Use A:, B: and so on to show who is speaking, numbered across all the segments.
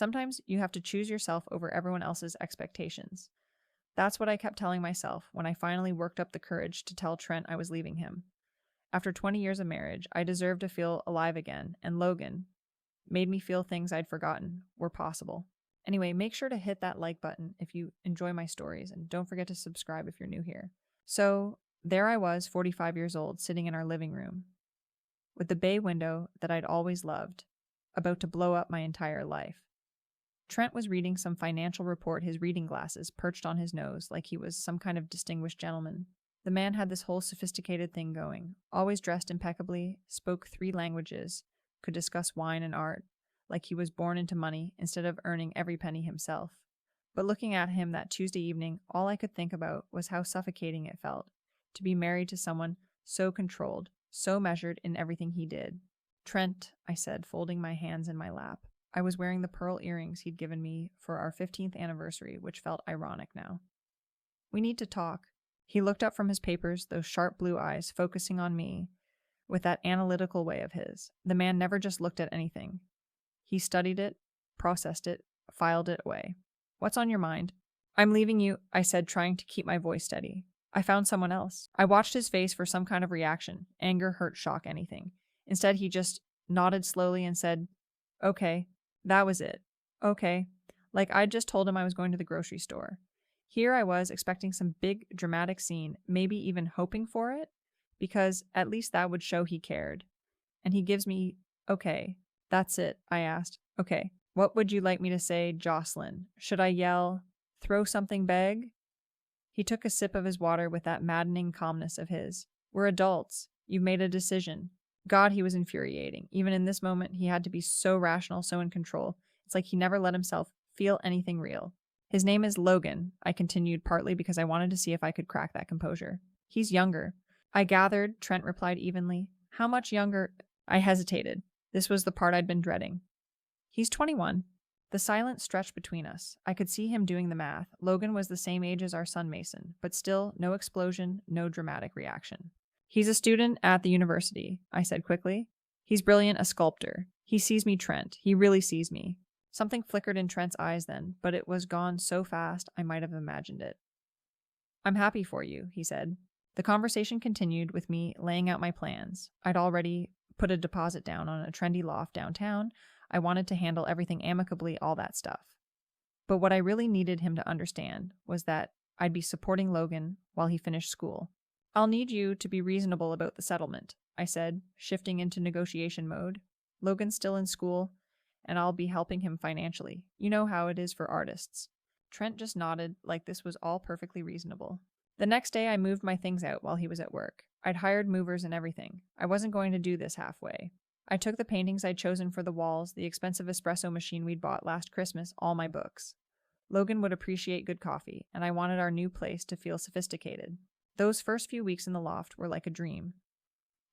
A: Sometimes you have to choose yourself over everyone else's expectations. That's what I kept telling myself when I finally worked up the courage to tell Trent I was leaving him. After 20 years of marriage, I deserved to feel alive again, and Logan made me feel things I'd forgotten were possible. Anyway, make sure to hit that like button if you enjoy my stories, and don't forget to subscribe if you're new here. So, there I was, 45 years old, sitting in our living room, with the bay window that I'd always loved, about to blow up my entire life. Trent was reading some financial report, his reading glasses perched on his nose like he was some kind of distinguished gentleman. The man had this whole sophisticated thing going, always dressed impeccably, spoke 3 languages, could discuss wine and art, like he was born into money instead of earning every penny himself. But looking at him that Tuesday evening, all I could think about was how suffocating it felt to be married to someone so controlled, so measured in everything he did. Trent, I said, folding my hands in my lap. I was wearing the pearl earrings he'd given me for our 15th anniversary, which felt ironic now. We need to talk. He looked up from his papers, those sharp blue eyes focusing on me with that analytical way of his. The man never just looked at anything. He studied it, processed it, filed it away. What's on your mind? I'm leaving you, I said, trying to keep my voice steady. I found someone else. I watched his face for some kind of reaction. Anger, hurt, shock, anything. Instead, he just nodded slowly and said, okay. That was it. Okay. Like I'd just told him I was going to the grocery store. Here I was expecting some big dramatic scene, maybe even hoping for it, because at least that would show he cared. And he gives me, okay, that's it, I asked. Okay, what would you like me to say, Jocelyn? Should I yell, throw something big? He took a sip of his water with that maddening calmness of his. We're adults. You've made a decision. God, he was infuriating. Even in this moment, he had to be so rational, so in control. It's like he never let himself feel anything real. His name is Logan, I continued, partly because I wanted to see if I could crack that composure. He's younger. I gathered, Trent replied evenly. How much younger? I hesitated. This was the part I'd been dreading. He's 21. The silence stretched between us. I could see him doing the math. Logan was the same age as our son Mason, but still no explosion, no dramatic reaction. He's a student at the university, I said quickly. He's brilliant, a sculptor. He sees me, Trent. He really sees me. Something flickered in Trent's eyes then, but it was gone so fast I might have imagined it. I'm happy for you, he said. The conversation continued with me laying out my plans. I'd already put a deposit down on a trendy loft downtown. I wanted to handle everything amicably, all that stuff. But what I really needed him to understand was that I'd be supporting Logan while he finished school. I'll need you to be reasonable about the settlement, I said, shifting into negotiation mode. Logan's still in school, and I'll be helping him financially. You know how it is for artists. Trent just nodded like this was all perfectly reasonable. The next day I moved my things out while he was at work. I'd hired movers and everything. I wasn't going to do this halfway. I took the paintings I'd chosen for the walls, the expensive espresso machine we'd bought last Christmas, all my books. Logan would appreciate good coffee, and I wanted our new place to feel sophisticated. Those first few weeks in the loft were like a dream.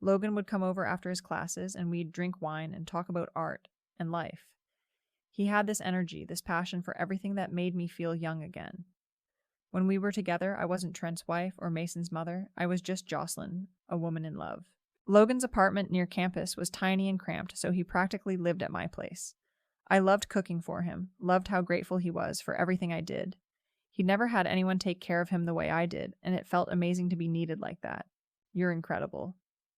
A: Logan would come over after his classes, and we'd drink wine and talk about art and life. He had this energy, this passion for everything that made me feel young again. When we were together, I wasn't Trent's wife or Mason's mother. I was just Jocelyn, a woman in love. Logan's apartment near campus was tiny and cramped, so he practically lived at my place. I loved cooking for him, loved how grateful he was for everything I did. He'd never had anyone take care of him the way I did, and it felt amazing to be needed like that. You're incredible,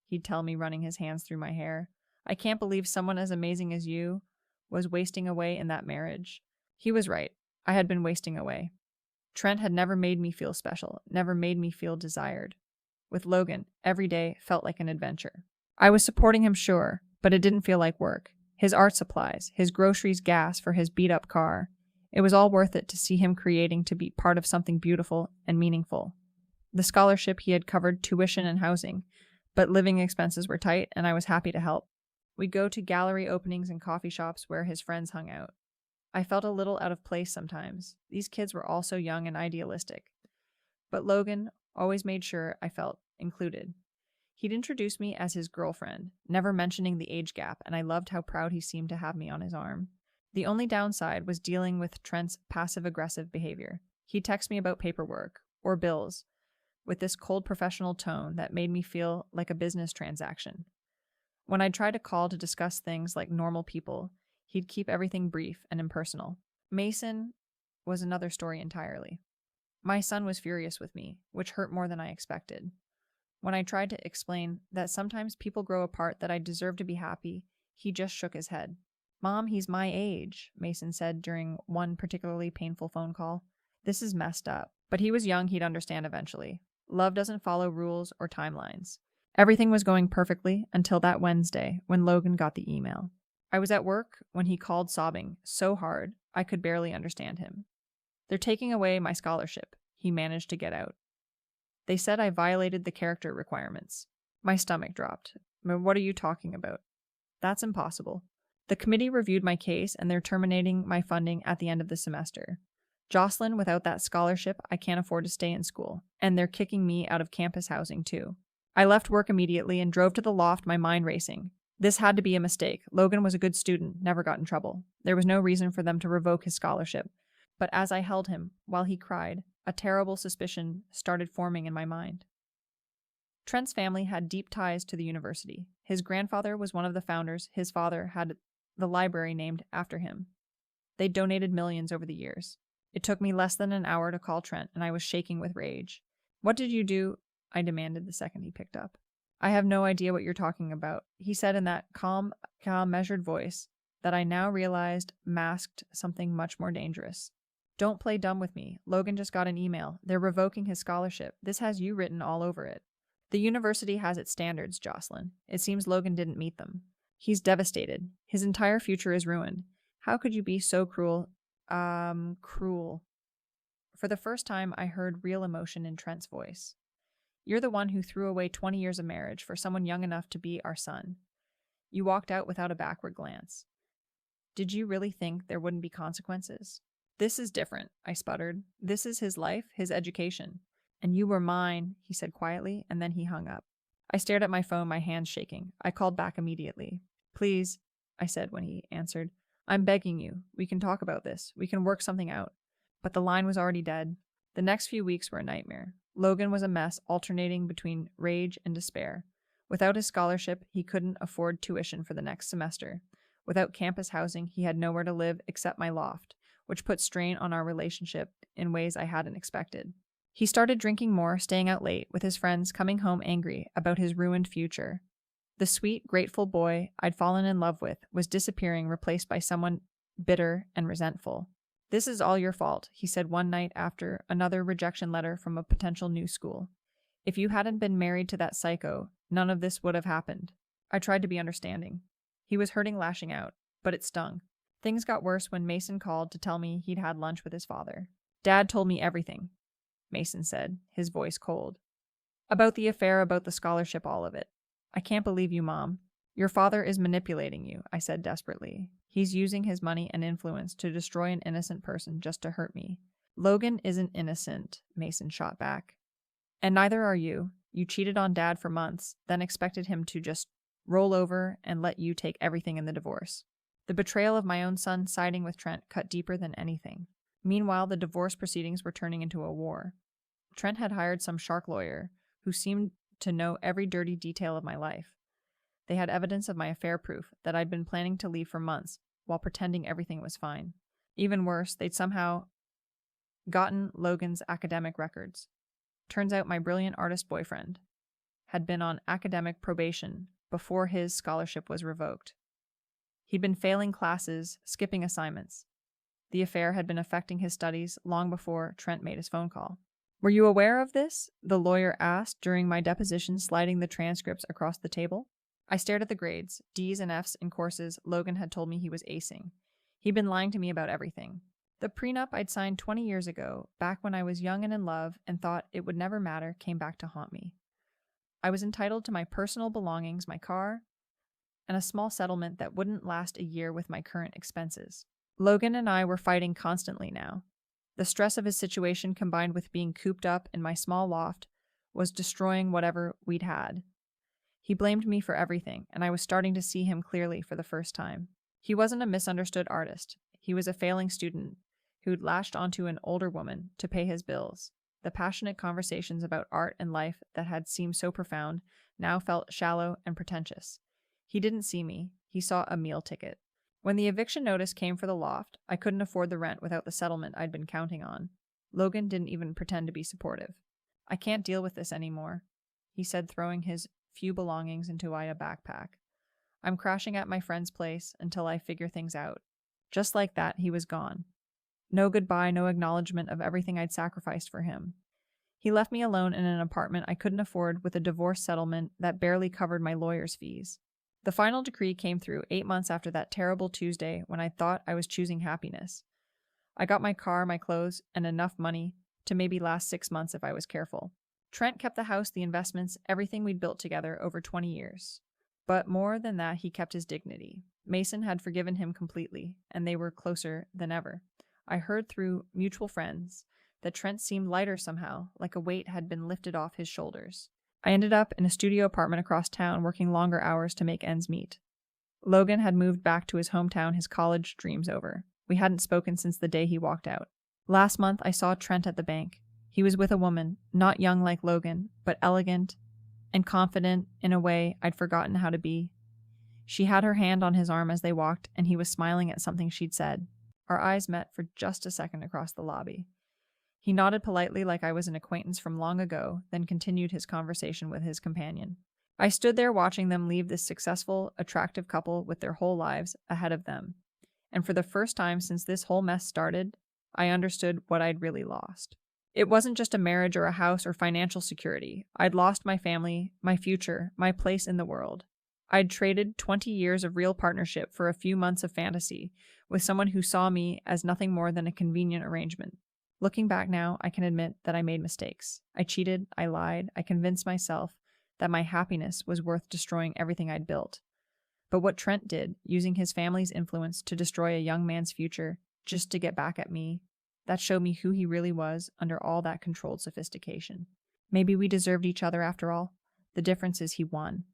A: he'd tell me, running his hands through my hair. I can't believe someone as amazing as you was wasting away in that marriage. He was right. I had been wasting away. Trent had never made me feel special, never made me feel desired. With Logan, every day felt like an adventure. I was supporting him, sure, but it didn't feel like work. His art supplies, his groceries, gas for his beat-up car. It was all worth it to see him creating to be part of something beautiful and meaningful. The scholarship he had covered tuition and housing, but living expenses were tight, and I was happy to help. We'd go to gallery openings and coffee shops where his friends hung out. I felt a little out of place sometimes. These kids were all so young and idealistic. But Logan always made sure I felt included. He'd introduce me as his girlfriend, never mentioning the age gap, and I loved how proud he seemed to have me on his arm. The only downside was dealing with Trent's passive-aggressive behavior. He'd text me about paperwork or bills with this cold professional tone that made me feel like a business transaction. When I'd try to call to discuss things like normal people, He'd keep everything brief and impersonal. Mason was another story entirely. My son was furious with me, which hurt more than I expected. When I tried to explain that sometimes people grow apart, that I deserve to be happy, he just shook his head. "Mom, he's my age," Mason said during one particularly painful phone call. "This is messed up." But he was young, he'd understand eventually. Love doesn't follow rules or timelines. Everything was going perfectly until that Wednesday when Logan got the email. I was at work when he called, sobbing so hard I could barely understand him. "They're taking away my scholarship," he managed to get out. "They said I violated the character requirements." My stomach dropped. "What are you talking about?" "That's impossible. The committee reviewed my case and they're terminating my funding at the end of the semester. Jocelyn, without that scholarship, I can't afford to stay in school, and they're kicking me out of campus housing too." I left work immediately and drove to the loft, my mind racing. This had to be a mistake. Logan was a good student, never got in trouble. There was no reason for them to revoke his scholarship. But as I held him, while he cried, a terrible suspicion started forming in my mind. Trent's family had deep ties to the university. His grandfather was one of the founders. His father had the library named after him. They'd donated millions over the years. It took me less than an hour to call Trent, and I was shaking with rage. "What did you do?" I demanded the second he picked up. "I have no idea what you're talking about," he said in that calm, measured voice that I now realized masked something much more dangerous. "Don't play dumb with me. Logan just got an email. They're revoking his scholarship. This has you written all over it. The university has its standards, Jocelyn. It seems Logan didn't meet them. He's devastated. His entire future is ruined. How could you be so cruel?" Cruel. For the first time, I heard real emotion in Trent's voice. "You're the one who threw away 20 years of marriage for someone young enough to be our son. You walked out without a backward glance. Did you really think there wouldn't be consequences?" "This is different," I sputtered. "This is his life, his education. And you were mine," he said quietly, and then he hung up. I stared at my phone, my hands shaking. I called back immediately. "Please," I said when he answered. "I'm begging you. We can talk about this. We can work something out." But the line was already dead. The next few weeks were a nightmare. Logan was a mess, alternating between rage and despair. Without his scholarship, he couldn't afford tuition for the next semester. Without campus housing, he had nowhere to live except my loft, which put strain on our relationship in ways I hadn't expected. He started drinking more, staying out late with his friends, coming home angry about his ruined future. The sweet, grateful boy I'd fallen in love with was disappearing, replaced by someone bitter and resentful. "This is all your fault," he said one night after another rejection letter from a potential new school. "If you hadn't been married to that psycho, none of this would have happened." I tried to be understanding. He was hurting, lashing out, but it stung. Things got worse when Mason called to tell me he'd had lunch with his father. "Dad told me everything," Mason said, his voice cold. "About the affair, about the scholarship, all of it. I can't believe you, Mom. Your father is manipulating you," I said desperately. "He's using his money and influence to destroy an innocent person just to hurt me." "Logan isn't innocent," Mason shot back. "And neither are you. You cheated on Dad for months, then expected him to just roll over and let you take everything in the divorce." The betrayal of my own son siding with Trent cut deeper than anything. Meanwhile, the divorce proceedings were turning into a war. Trent had hired some shark lawyer who seemed to know every dirty detail of my life. They had evidence of my affair, proof that I'd been planning to leave for months while pretending everything was fine. Even worse, they'd somehow gotten Logan's academic records. Turns out my brilliant artist boyfriend had been on academic probation before his scholarship was revoked. He'd been failing classes, skipping assignments. The affair had been affecting his studies long before Trent made his phone call. "Were you aware of this?" the lawyer asked during my deposition, sliding the transcripts across the table. I stared at the grades, D's and F's in courses Logan had told me he was acing. He'd been lying to me about everything. The prenup I'd signed 20 years ago, back when I was young and in love and thought it would never matter, came back to haunt me. I was entitled to my personal belongings, my car, and a small settlement that wouldn't last a year with my current expenses. Logan and I were fighting constantly now. The stress of his situation, combined with being cooped up in my small loft, was destroying whatever we'd had. He blamed me for everything, and I was starting to see him clearly for the first time. He wasn't a misunderstood artist. He was a failing student who'd latched onto an older woman to pay his bills. The passionate conversations about art and life that had seemed so profound now felt shallow and pretentious. He didn't see me. He saw a meal ticket. When the eviction notice came for the loft, I couldn't afford the rent without the settlement I'd been counting on. Logan didn't even pretend to be supportive. I can't deal with this anymore, he said, throwing his few belongings into a backpack. I'm crashing at my friend's place until I figure things out. Just like that, he was gone. No goodbye, no acknowledgement of everything I'd sacrificed for him. He left me alone in an apartment I couldn't afford with a divorce settlement that barely covered my lawyer's fees. The final decree came through 8 months after that terrible Tuesday when I thought I was choosing happiness. I got my car, my clothes, and enough money to maybe last 6 months if I was careful. Trent kept the house, the investments, everything we'd built together over 20 years. But more than that, he kept his dignity. Mason had forgiven him completely, and they were closer than ever. I heard through mutual friends that Trent seemed lighter somehow, like a weight had been lifted off his shoulders. I ended up in a studio apartment across town, working longer hours to make ends meet. Logan had moved back to his hometown, his college dreams over. We hadn't spoken since the day he walked out. Last month, I saw Trent at the bank. He was with a woman, not young like Logan, but elegant and confident in a way I'd forgotten how to be. She had her hand on his arm as they walked, and he was smiling at something she'd said. Our eyes met for just a second across the lobby. He nodded politely like I was an acquaintance from long ago, then continued his conversation with his companion. I stood there watching them leave this successful, attractive couple with their whole lives ahead of them. And for the first time since this whole mess started, I understood what I'd really lost. It wasn't just a marriage or a house or financial security. I'd lost my family, my future, my place in the world. I'd traded 20 years of real partnership for a few months of fantasy with someone who saw me as nothing more than a convenient arrangement. Looking back now, I can admit that I made mistakes. I cheated, I lied, I convinced myself that my happiness was worth destroying everything I'd built. But what Trent did, using his family's influence to destroy a young man's future just to get back at me, that showed me who he really was under all that controlled sophistication. Maybe we deserved each other after all. The difference is he won.